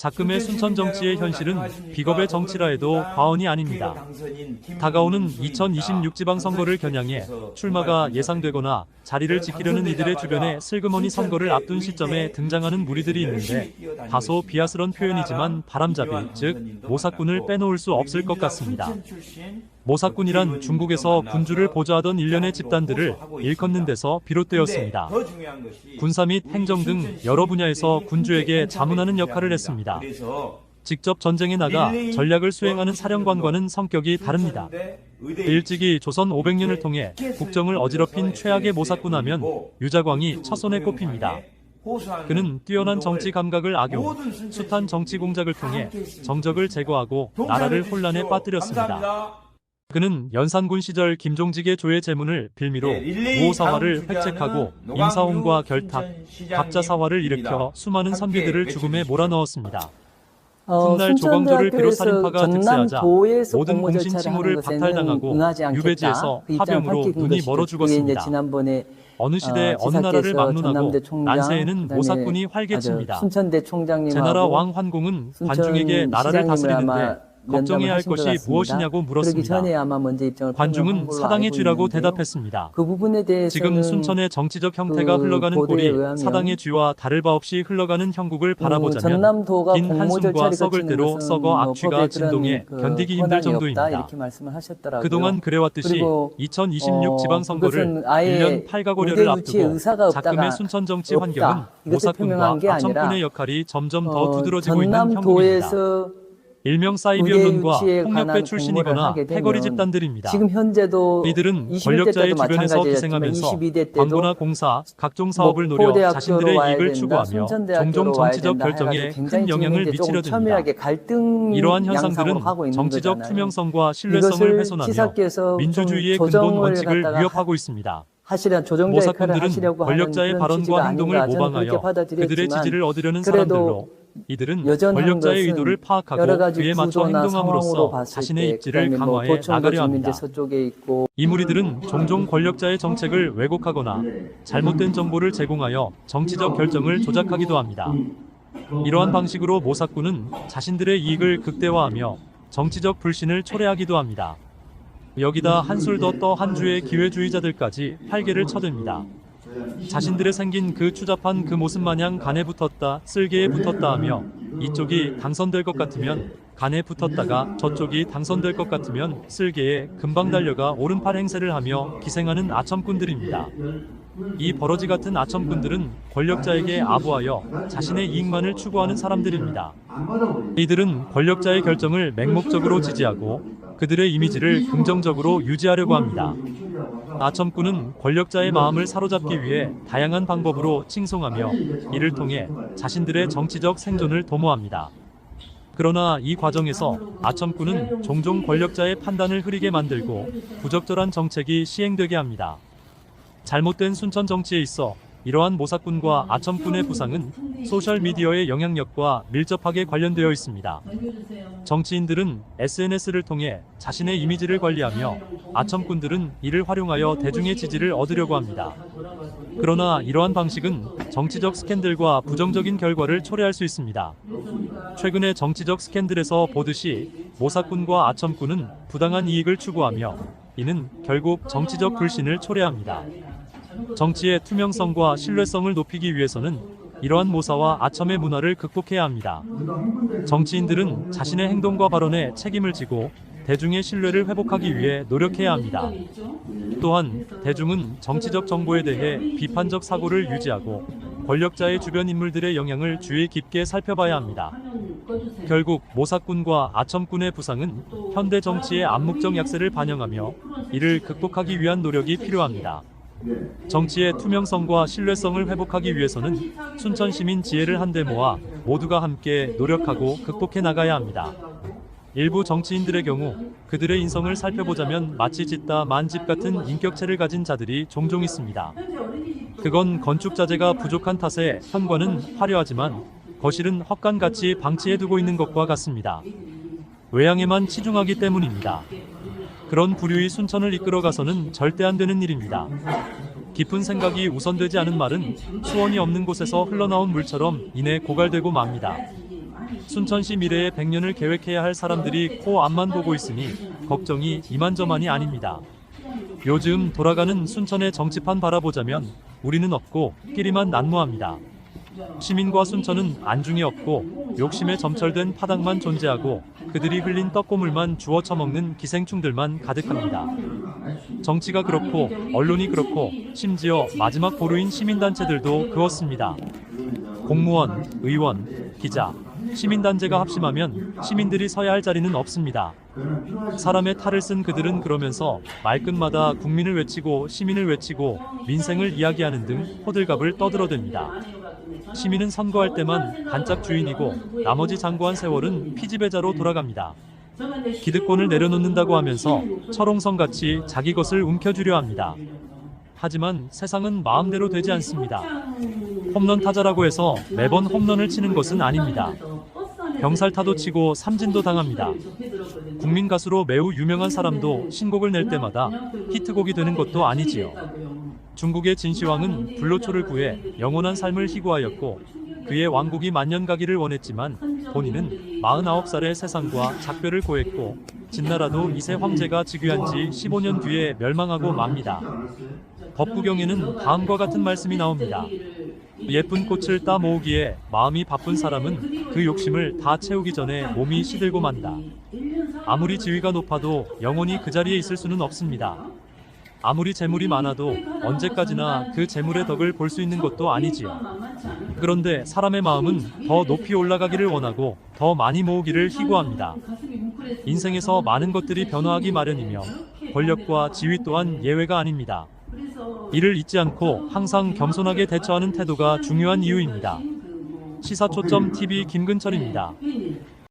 작금의 순천 정치의 현실은 비겁의 정치라 해도 과언이 아닙니다. 다가오는 2026 지방선거를 겨냥해 출마가 예상되거나 자리를 지키려는 이들의 주변에 슬그머니 선거를 앞둔 시점에 등장하는 무리들이 있는데 다소 비하스런 표현이지만 바람잡이, 즉 모사꾼을 빼놓을 수 없을 것 같습니다. 모사꾼이란 중국에서 군주를 보좌하던 일련의 집단들을 일컫는 데서 비롯되었습니다. 군사 및 행정 등 여러 분야에서 군주에게 자문하는 역할을 했습니다. 직접 전쟁에 나가 전략을 수행하는 사령관과는 성격이 다릅니다. 일찍이 조선 500년을 통해 국정을 어지럽힌 최악의 모사꾼 하면 유자광이 첫손에 꼽힙니다. 그는 뛰어난 정치 감각을 악용, 숱한 정치 공작을 통해 정적을 제거하고 나라를 혼란에 빠뜨렸습니다. 그는 연산군 시절 김종직의 조의 재문을 빌미로 우호사화를 획책하고 임사홍과 결탁, 갑자사화를 일으켜 수많은 선비들을 죽음에 몰아넣었습니다. 훗날 조광조를 비롯 살인파가 득세하자 모든 공신 칭호를 박탈당하고 유배지에서 화병으로 눈이 멀어 죽었습니다. 어느 시대 어느 나라를 막론하고 난세에는 모사꾼이 활개칩니다. 제나라 왕 환공은 관중에게 나라를 다스리는데 걱정해야 할 것이 무엇이냐고 물었습니다. 관중은 사당의 쥐라고 대답했습니다. 지금 순천의 정치적 형태가 흘러가는 꼴이 사당의 쥐와 다를 바 없이 흘러가는 형국을 바라보자면 긴 한숨과 썩을 대로 썩어 악취가 진동해 견디기 힘들 정도입니다. 그동안 그래왔듯이 2026 지방선거를 1년 8가고려를 앞두고 작금의 순천 정치 환경은 모사꾼과 아첨꾼의 역할이 점점 더 두드러지고 있는 형국입니다. 일명 사이비언론과 폭력배 출신이거나 패거리 집단들입니다. 이들은 권력자의 주변에서 기생하면서 광고나 공사, 각종 사업을 노려 자신들의 이익을 추구하며 종종 정치적 결정에 큰 영향을 미치려 듭니다. 이러한 현상들은 정치적 투명성과 신뢰성을 훼손하며 민주주의의 근본 원칙을 위협하고 있습니다. 모사꾼들은 권력자의 발언과 행동을 모방하여 그들의 지지를 얻으려는 사람들로 이들은 권력자의 의도를 파악하고 그에 맞춰 행동함으로써 자신의 입지를 강화해 나가려 합니다. 이 무리들은 종종 권력자의 정책을 왜곡하거나 잘못된 정보를 제공하여 정치적 결정을 조작하기도 합니다. 이러한 방식으로 모사꾼은 자신들의 이익을 극대화하며 정치적 불신을 초래하기도 합니다. 여기다 한술 더 떠 한 주의 기회주의자들까지 활개를 쳐댑니다. 자신들의 생긴 그 추잡한 그 모습 마냥 간에 붙었다, 쓸개에 붙었다 하며 이쪽이 당선될 것 같으면 간에 붙었다가 저쪽이 당선될 것 같으면 쓸개에 금방 달려가 오른팔 행세를 하며 기생하는 아첨꾼들입니다. 이 버러지 같은 아첨꾼들은 권력자에게 아부하여 자신의 이익만을 추구하는 사람들입니다. 이들은 권력자의 결정을 맹목적으로 지지하고 그들의 이미지를 긍정적으로 유지하려고 합니다. 아첨꾼은 권력자의 마음을 사로잡기 위해 다양한 방법으로 칭송하며 이를 통해 자신들의 정치적 생존을 도모합니다. 그러나 이 과정에서 아첨꾼은 종종 권력자의 판단을 흐리게 만들고 부적절한 정책이 시행되게 합니다. 잘못된 순천 정치에 있어 이러한 모사꾼과 아첨꾼의 부상은 소셜미디어의 영향력과 밀접하게 관련되어 있습니다. 정치인들은 SNS를 통해 자신의 이미지를 관리하며 아첨꾼들은 이를 활용하여 대중의 지지를 얻으려고 합니다. 그러나 이러한 방식은 정치적 스캔들과 부정적인 결과를 초래할 수 있습니다. 최근의 정치적 스캔들에서 보듯이 모사꾼과 아첨꾼은 부당한 이익을 추구하며 이는 결국 정치적 불신을 초래합니다. 정치의 투명성과 신뢰성을 높이기 위해서는 이러한 모사와 아첨의 문화를 극복해야 합니다. 정치인들은 자신의 행동과 발언에 책임을 지고 대중의 신뢰를 회복하기 위해 노력해야 합니다. 또한 대중은 정치적 정보에 대해 비판적 사고를 유지하고 권력자의 주변 인물들의 영향을 주의 깊게 살펴봐야 합니다. 결국 모사꾼과 아첨꾼의 부상은 현대 정치의 암묵적 약세를 반영하며 이를 극복하기 위한 노력이 필요합니다. 정치의 투명성과 신뢰성을 회복하기 위해서는 순천 시민 지혜를 한데 모아 모두가 함께 노력하고 극복해 나가야 합니다. 일부 정치인들의 경우 그들의 인성을 살펴보자면 마치 짓다 만집 같은 인격체를 가진 자들이 종종 있습니다. 그건 건축 자재가 부족한 탓에 현관은 화려하지만 거실은 헛간같이 방치해두고 있는 것과 같습니다. 외양에만 치중하기 때문입니다. 그런 부류의 순천을 이끌어가서는 절대 안 되는 일입니다. 깊은 생각이 우선되지 않은 말은 수원이 없는 곳에서 흘러나온 물처럼 이내 고갈되고 맙니다. 순천시 미래의 100년을 계획해야 할 사람들이 코 앞만 보고 있으니 걱정이 이만저만이 아닙니다. 요즘 돌아가는 순천의 정치판 바라보자면 우리는 없고 끼리만 난무합니다. 시민과 순천은 안중에 없고 욕심에 점철된 파당만 존재하고 그들이 흘린 떡고물만 주워 처먹는 기생충들만 가득합니다. 정치가 그렇고 언론이 그렇고 심지어 마지막 보루인 시민단체들도 그렇습니다. 공무원, 의원, 기자, 시민단체가 합심하면 시민들이 서야 할 자리는 없습니다. 사람의 탈을 쓴 그들은 그러면서 말끝마다 국민을 외치고 시민을 외치고 민생을 이야기하는 등 호들갑을 떠들어댑니다. 시민은 선거할 때만 단짝 주인이고 나머지 장고한 세월은 피지배자로 돌아갑니다. 기득권을 내려놓는다고 하면서 철옹성같이 자기 것을 움켜쥐려 합니다. 하지만 세상은 마음대로 되지 않습니다. 홈런 타자라고 해서 매번 홈런을 치는 것은 아닙니다. 병살타도 치고 삼진도 당합니다. 국민 가수로 매우 유명한 사람도 신곡을 낼 때마다 히트곡이 되는 것도 아니지요. 중국의 진시황은 불로초를 구해 영원한 삶을 희구하였고 그의 왕국이 만년가기를 원했지만 본인은 49살에 세상과 작별을 고했고 진나라도 이세 황제가 즉위한 지 15년 뒤에 멸망하고 맙니다. 법구경에는 다음과 같은 말씀이 나옵니다. 예쁜 꽃을 따 모으기에 마음이 바쁜 사람은 그 욕심을 다 채우기 전에 몸이 시들고 만다. 아무리 지위가 높아도 영원히 그 자리에 있을 수는 없습니다. 아무리 재물이 많아도 언제까지나 그 재물의 덕을 볼 수 있는 것도 아니지요. 그런데 사람의 마음은 더 높이 올라가기를 원하고 더 많이 모으기를 희구합니다. 인생에서 많은 것들이 변화하기 마련이며 권력과 지위 또한 예외가 아닙니다. 이를 잊지 않고 항상 겸손하게 대처하는 태도가 중요한 이유입니다. 시사초점 TV 김근철입니다.